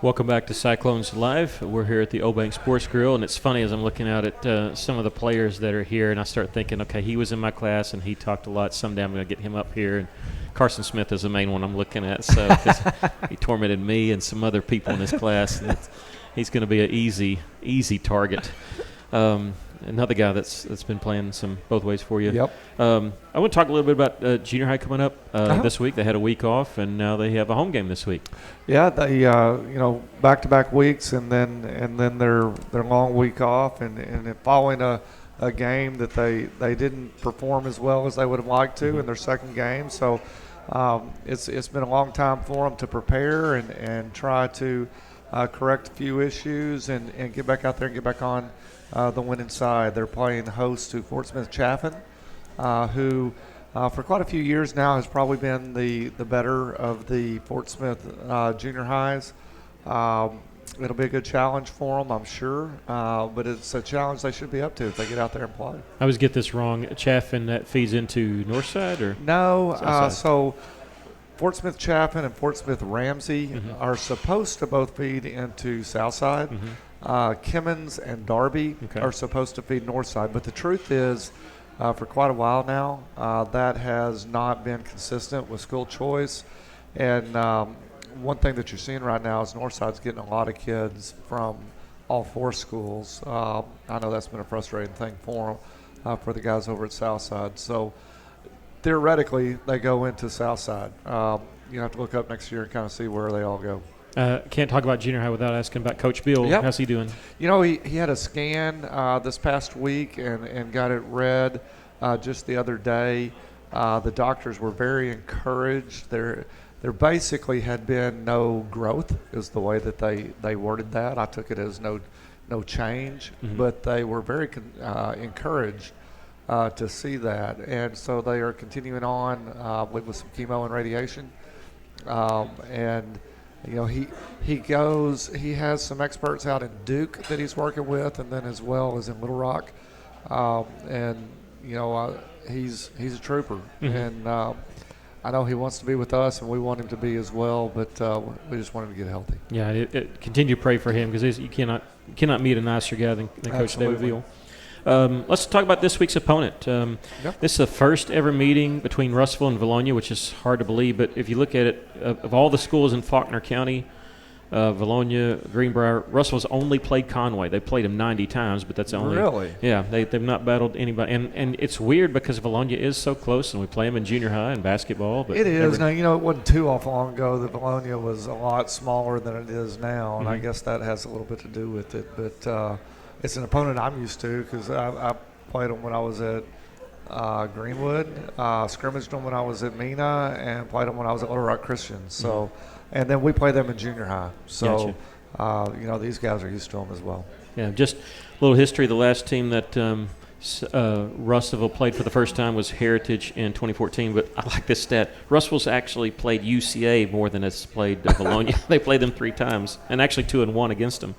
Welcome back to Cyclones Live. We're here at the Obank Sports Grill, and it's funny as I'm looking out at some of the players that are here, and I start thinking, okay, he was in my class, and he talked a lot. Someday I'm going to get him up here. And Carson Smith is the main one I'm looking at, so 'cause he tormented me and some other people in his class, and he's going to be an easy target. Another guy that's been playing some both ways for you. Yep. I want to talk a little bit about junior high coming up this week. They had a week off, and now they have a home game this week. Yeah, they back-to-back weeks, and then their long week off, and following a game that they didn't perform as well as they would have liked to in their second game. So it's been a long time for them to prepare and try to correct a few issues and get back out there and get back on the winning side. They're playing host to Fort Smith Chaffin, who for quite a few years now has probably been the better of the Fort Smith junior highs. It'll be a good challenge for them, I'm sure, but it's a challenge they should be up to if they get out there and play. I always get this wrong. Chaffin, that feeds into Northside or? No, so Fort Smith Chaffin and Fort Smith Ramsey are supposed to both feed into Southside. Kimmons and Darby are supposed to feed Northside, but the truth is, for quite a while now, that has not been consistent with school choice. And one thing that you're seeing right now is Northside's getting a lot of kids from all four schools. I know that's been a frustrating thing for them, for the guys over at Southside. So theoretically, they go into Southside. You have to look up next year and kind of see where they all go. Can't talk about junior high without asking about Coach Bill. Yep. How's he doing? You know, he had a scan this past week and got it read just the other day. The doctors were very encouraged. There basically had been no growth is the way that they worded that. I took it as no change, but they were very encouraged to see that. And so they are continuing on with some chemo and radiation. And you know, he has some experts out in Duke that he's working with, and then as well as in Little Rock, and you know, he's a trooper, and I know he wants to be with us, and we want him to be as well, but we just want him to get healthy. Yeah, continue to pray for him because you cannot meet a nicer guy than Coach David Veal. Let's talk about this week's opponent. This is the first ever meeting between Russellville and Vilonia, which is hard to believe. But if you look at it, of all the schools in Faulkner County, Vilonia, Greenbrier, Russellville's only played Conway. They played him 90 times, but that's only. Really? Yeah, they've not battled anybody. And it's weird because Vilonia is so close, and we play them in junior high and basketball. But it is. Now, you know, it wasn't too awful long ago that Vilonia was a lot smaller than it is now, and I guess that has a little bit to do with it. But it's an opponent I'm used to because I played them when I was at Greenwood, scrimmaged them when I was at Mena, and played them when I was at Little Rock Christian. So, and then we play them in junior high. So, you know, these guys are used to them as well. Yeah, just a little history. The last team that Russellville played for the first time was Heritage in 2014. But I like this stat. Russellville's actually played UCA more than it's played Vilonia. They played them 3 times, and actually 2-1 against them.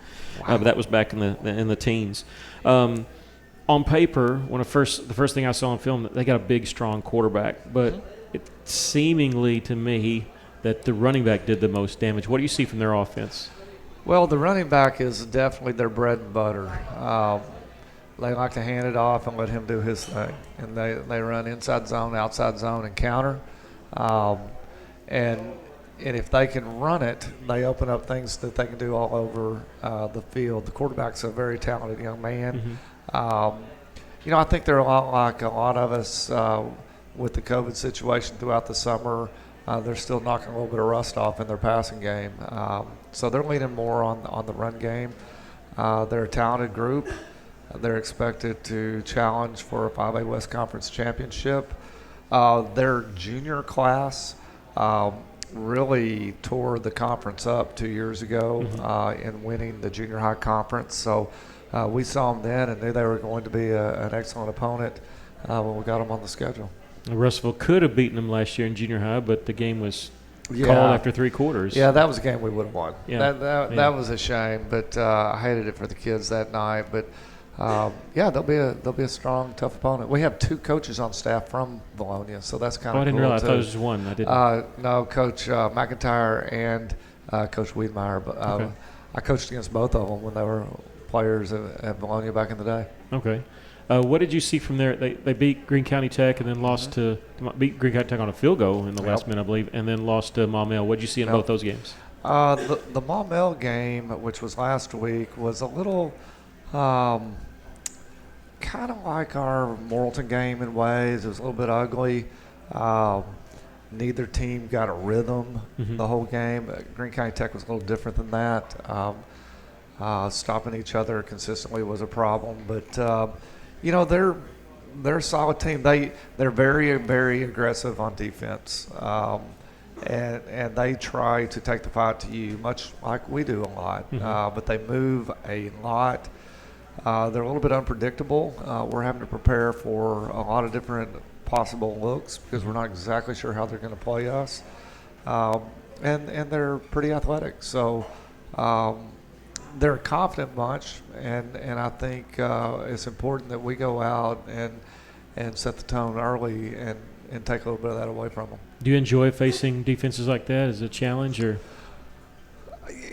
But that was back in the teens. On paper, the first thing I saw on film, they got a big, strong quarterback. But it seemingly to me that the running back did the most damage. What do you see from their offense? Well, the running back is definitely their bread and butter. They like to hand it off and let him do his thing. And they run inside zone, outside zone, and counter. And if they can run it, they open up things that they can do all over the field. The quarterback's a very talented young man. You know, I think they're a lot like a lot of us with the COVID situation throughout the summer. They're still knocking a little bit of rust off in their passing game. So they're leaning more on the run game. They're a talented group. They're expected to challenge for a 5A West Conference championship. Their junior class really tore the conference up 2 years ago in winning the junior high conference. So we saw them then and knew they were going to be an excellent opponent when we got them on the schedule. Russellville could have beaten them last year in junior high, but the game was called after 3 quarters. Yeah, that was a game we would have won. Yeah. That was a shame, but I hated it for the kids that night. But they'll be a strong, tough opponent. We have 2 coaches on staff from Vilonia, so that's kind of cool. I didn't realize. Too. I thought it was just one. I didn't. No, Coach McIntyre and Coach Wiedmeyer. But Okay. I coached against both of them when they were players at Bologna back in the day. Okay. What did you see from there? They beat Greene County Tech and then lost to beat Greene County Tech on a field goal in the last minute, I believe, and then lost to Maumelle. What did you see in both those games? The Maumelle game, which was last week, was a little kind of like our Morrilton game in ways. It was a little bit ugly. Neither team got a rhythm the whole game. Greene County Tech was a little different than that. Stopping each other consistently was a problem, but they're a solid team. They're very, very aggressive on defense, and they try to take the fight to you, much like we do a lot. But they move a lot. They're a little bit unpredictable. We're having to prepare for a lot of different possible looks because we're not exactly sure how they're going to play us, and they're pretty athletic. So. They're a confident bunch, and I think it's important that we go out and set the tone early and take a little bit of that away from them. Do you enjoy facing defenses like that as a challenge, or?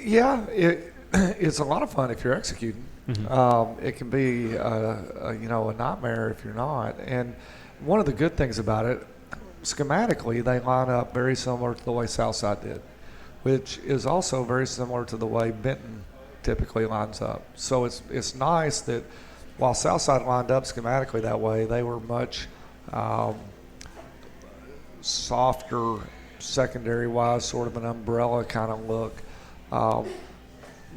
Yeah, it's a lot of fun if you're executing. It can be a nightmare if you're not. And one of the good things about it, schematically, they line up very similar to the way Southside did, which is also very similar to the way Benton typically lines up. So it's nice that while Southside lined up schematically that way, they were much softer secondary-wise, sort of an umbrella kind of look.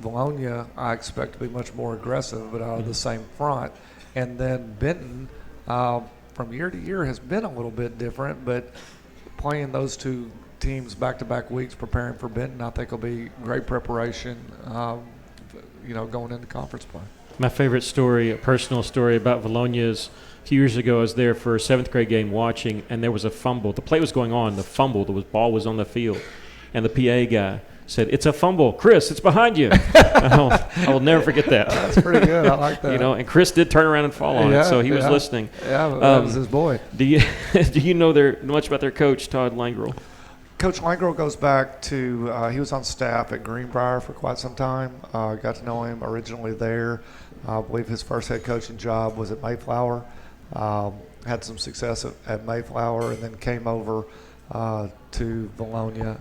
Bologna, I expect to be much more aggressive, but out of the same front. And then Benton, from year to year, has been a little bit different, but playing those two teams back-to-back weeks preparing for Benton, I think will be great preparation, going into conference play. My favorite story, a personal story about Bologna is a few years ago I was there for a 7th grade game watching, and there was a fumble. The play was going on. The fumble, the ball was on the field, and the PA guy said, "It's a fumble. Chris, it's behind you." I will never forget that. That's pretty good. I like that. And Chris did turn around and fall on it, so he was listening. Yeah, that was his boy. Do you know much about their coach, Todd Langrel? Coach Langrel goes back to he was on staff at Greenbrier for quite some time. Got to know him originally there. I believe his first head coaching job was at Mayflower. Had some success at Mayflower and then came over to Bologna.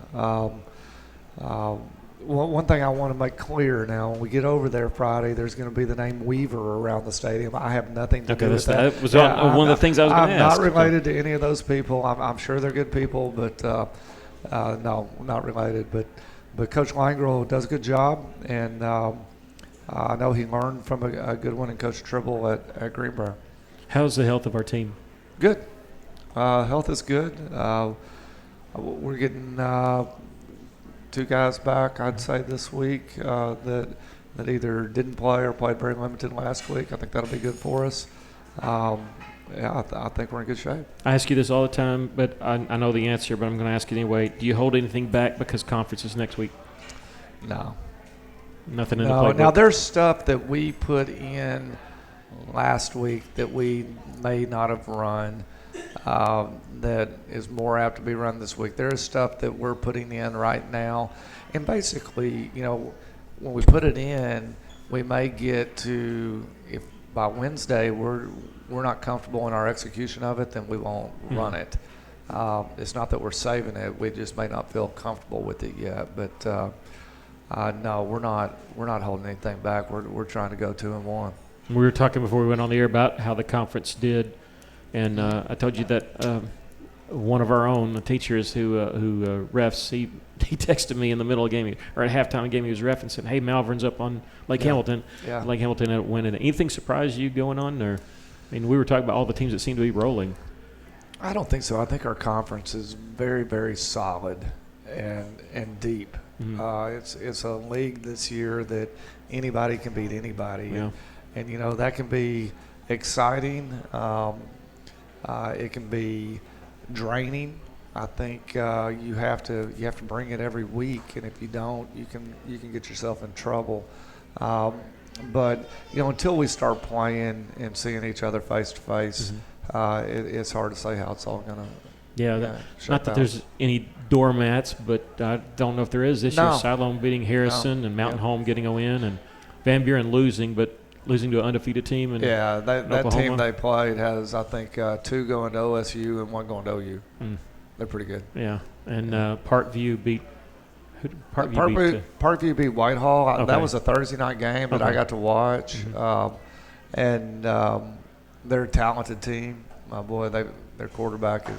One thing I want to make clear now, when we get over there Friday, there's going to be the name Weaver around the stadium. I have nothing to do with that. That was one of the things I was going to ask. I'm not related to any of those people. I'm sure they're good people, but no, not related. But Coach Langrel does a good job, and I know he learned from a good one in Coach Tribble at Greenbrier. How's the health of our team? Good. Health is good. We're getting 2 guys back, I'd say, this week that either didn't play or played very limited last week. I think that'll be good for us. I think we're in good shape. I ask you this all the time, but I know the answer, but I'm going to ask you anyway. Do you hold anything back because conference is next week? No. Nothing in the playbook? Now, there's stuff that we put in last week that we may not have run that is more apt to be run this week. There is stuff that we're putting in right now. And basically, when we put it in, we may get to, if by Wednesday we're not comfortable in our execution of it, then we won't run it. It's not that we're saving it. We just may not feel comfortable with it yet. But no, we're not holding anything back. We're trying to go 2-1. We were talking before we went on the air about how the conference did, and I told you that one of our own teachers who refs, he texted me in the middle of the game, or at halftime of the game, he was ref and said, "Hey, Malvern's up on Lake Hamilton." Yeah. Lake Hamilton ended up winning. Anything surprised you going on? Or, we were talking about all the teams that seem to be rolling. I don't think so. I think our conference is very, very solid and deep. It's a league this year that anybody can beat anybody. Yeah. And that can be exciting. It can be draining. I think you have to bring it every week, and if you don't, you can get yourself in trouble. But until we start playing and seeing each other face to face, it's hard to say how it's all Yeah, shut not that down. there's any doormats, but I don't know if there is this year. Cyclone beating Harrison and Mountain Home getting a win, and Van Buren losing to an undefeated team. And that team they played has, I think, 2 going to OSU and 1 going to OU. They're pretty good. Yeah, and Parkview beat. Parkview beat Whitehall. Okay. That was a Thursday night game that I got to watch, and they're a talented team. My boy, their quarterback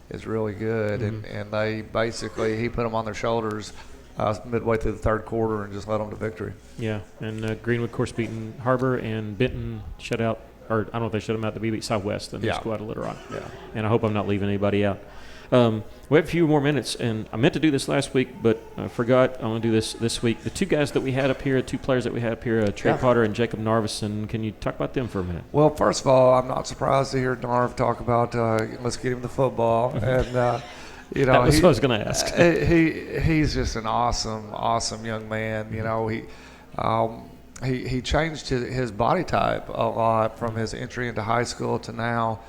is really good, and they basically he put them on their shoulders midway through the third quarter and just led them to victory. Yeah, and Greenwood, of course, beating Harbor, and Benton shut out, or I don't know if they shut them out, we beat Southwest in the school out of Little Rock. Yeah. And I hope I'm not leaving anybody out. We have a few more minutes, and I meant to do this last week, but I forgot. I want to do this week. The 2 guys that we had up here, 2 players that we had up here, Trey Potter and Jacob Narvison. Can you talk about them for a minute? Well, first of all, I'm not surprised to hear Narv talk about let's get him the football. And, you know, that was what I was going to ask. He's just an awesome young man. You know, he changed his body type a lot from his entry into high school to now.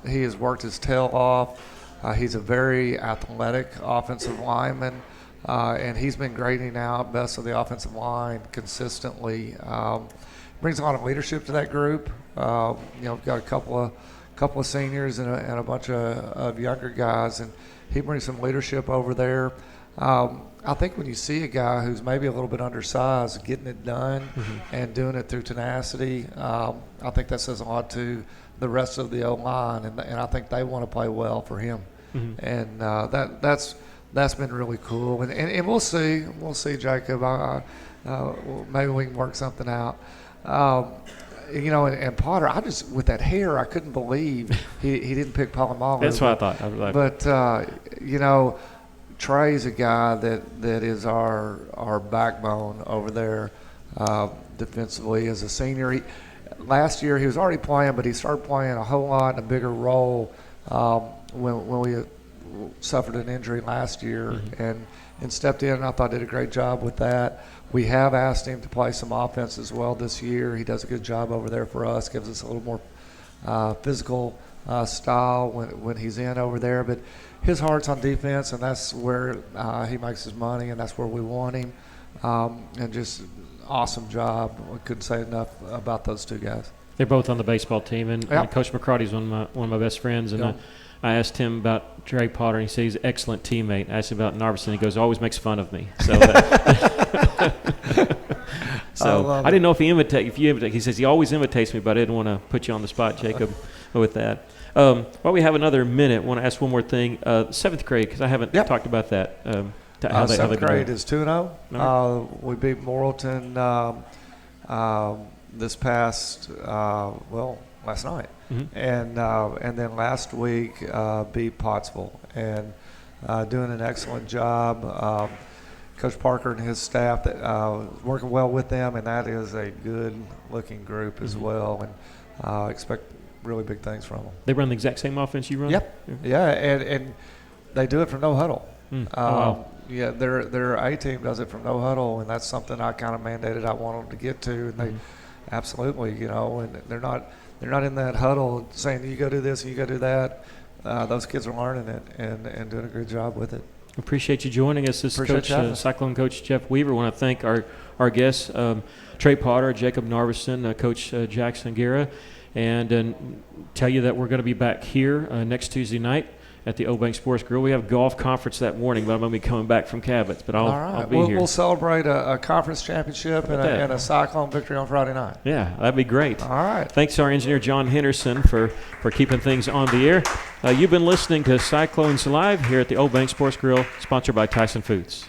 He has worked his tail off. He's a very athletic offensive lineman, and he's been grading out best of the offensive line consistently. Brings a lot of leadership to that group. You know, we've got a couple of seniors and a bunch of younger guys, and he brings some leadership over there. I think when you see a guy who's maybe a little bit undersized getting it done and doing it through tenacity, I think that says a lot to the rest of the O-line, and I think they want to play well for him. And that's been really cool. And we'll see, Jacob. Maybe we can work something out. You know, and Potter, with that hair, I couldn't believe he didn't pick Palomalu. That's what I thought. But you know, Trey's a guy that is our backbone over there defensively as a senior. Last year he was already playing, but he started playing a whole lot in a bigger role when we suffered an injury last year and stepped in, and I thought did a great job with that. We have asked him to play some offense as well this year. He does a good job over there for us, gives us a little more physical style when he's in over there. But his heart's on defense, and that's where he makes his money, and that's where we want him. And just awesome job. I couldn't say enough about those 2 guys. They're both on the baseball team, and Coach McCarty's one of my best friends. And I asked him about Trey Potter, and he said he's an excellent teammate. I asked him about Narvison, and he goes, always makes fun of me. So, I didn't know if you imitate. He says he always imitates me, but I didn't want to put you on the spot, Jacob, with that. While we have another minute, I want to ask one more thing. 7th grade, because I haven't talked about that. 7th grade is 2-0. We beat Morrilton this past last night, and then last week beat Pottsville, and doing an excellent job. Coach Parker and his staff working well with them, and that is a good-looking group as well, and expect really big things from them. They run the exact same offense you run? Yep. Yeah, and they do it from no huddle. Wow. Yeah, their A team does it from no huddle, and that's something I kind of mandated I want them to get to, and they absolutely, you know, and they're not in that huddle saying you go do this and you go do that. Those kids are learning it and doing a good job with it. Appreciate you joining us. This is Cyclone Coach Jeff Weaver. I want to thank our guests, Trey Potter, Jacob Narvison, Coach Jackson Guerra, and tell you that we're going to be back here next Tuesday night at the Old Bank Sports Grill. We have golf conference that morning, but I'm going to be coming back from Cabot's. But I'll be here. We'll celebrate a conference championship and a Cyclone victory on Friday night. Yeah, that'd be great. All right. Thanks to our engineer, John Henderson, for keeping things on the air. You've been listening to Cyclones Live here at the Old Bank Sports Grill, sponsored by Tyson Foods.